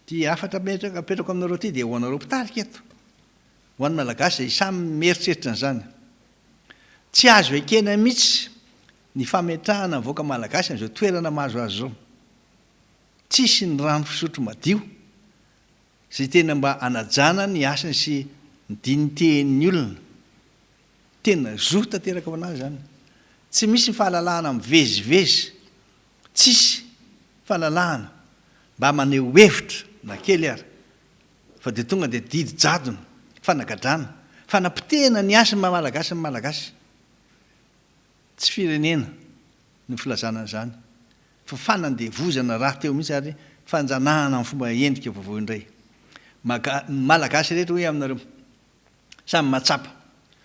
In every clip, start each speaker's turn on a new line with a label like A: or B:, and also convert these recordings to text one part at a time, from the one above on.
A: Ty afatra apetrako aminareo ty dia hoanareo mpitarika eto. Ho an'ny malagasy zay samy mieritreritra n'izany. Tsy azo ekena mihitsy ny fametrahana voaka malagasy amin'izao toerana mahazo azy zao. Tsisy ny rano fisotro madio zay tena mba anajana ny asany sy ny dinitean'ny olona. Tena zo tanteraka ho anazy zany. Tsy misy fahalalahana mivezivezy, tsisy fahalalahana mba maneho hevitra na kely ary, fa dia tonga dia didy jadona, fanagadrana, fanapitena ny asany malagasy ny malagasy. Tsy firenena ny filazana an'izany, fa fanandevozana raha teo mihitsy ary fanjanahana amin'ny fomba endrika vaovao indray. Malagasy rehetra hoe aminareo samy matsapa,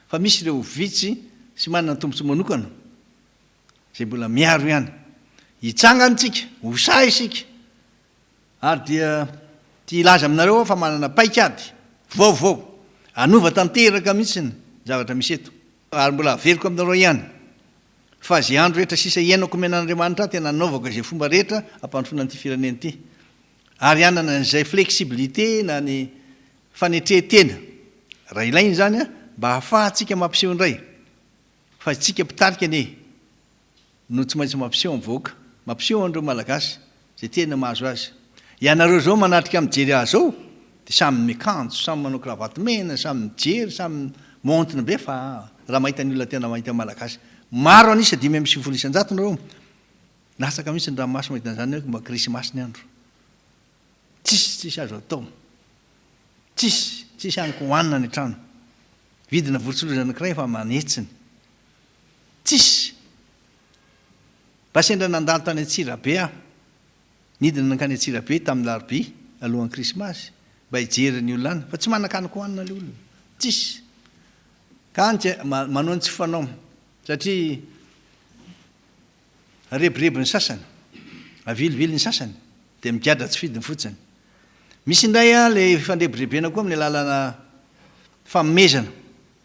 A: fa misy ireo vitsy sy manana tombontso manokana zay mbola miaro ihany. Hitsangantsika, hosa isika, ary dia ty ilaza aminareo fa manana paikady vaovao, anova tanteraka mihitsy ny zavatra misy eto, ary mbola averiko aminareo ihany fa zay andro rehetra sisa iainako menan'Andriamanitra tena anaovako izay fomba rehetra ampandrosoana an'ity firenena ity, ary anana n'izay flexibilité na ny fanetrehetena raha ilainy zany a, mba hahafahantsika mampiseho indray fa tsika mpitarika anie no tsy maintsy mampiseho mivoaka, mampiseho andreo malagasy zay tena mahazo azy. Ianareo zao manatrika mijery azy zao dia samy mikanjo, samy manao kravaty mena, samy mijery, samy montina be, fa raha mahita ny olona tena mahita malagasy maro anisa 520 isan-jato nareo, nasaka mihitsy ny ranomasy mahita an'izany hoe mba krisimasy ny andro. Tsisy azo atao, tsisy anyko hohanina ny trano, vidina vorotsiloza anankiray fa manetsiny, tsisy. Mba sendra nandalo tany Antsirabe aho, nidina nankany Antsirabe tamin'ny larobia alohan'ny krisimasy mba hijery ny olona any, fa tsy manan-kaniko hohanina le olona, tsisy. Ka any manao ny tsy fanao, satria rebireby ny sasany, avilivily ny sasany, dia migadra tsy fidiny fotsiny. Misy indray a le fandrebirebena koa amin'ny alalana famomezana.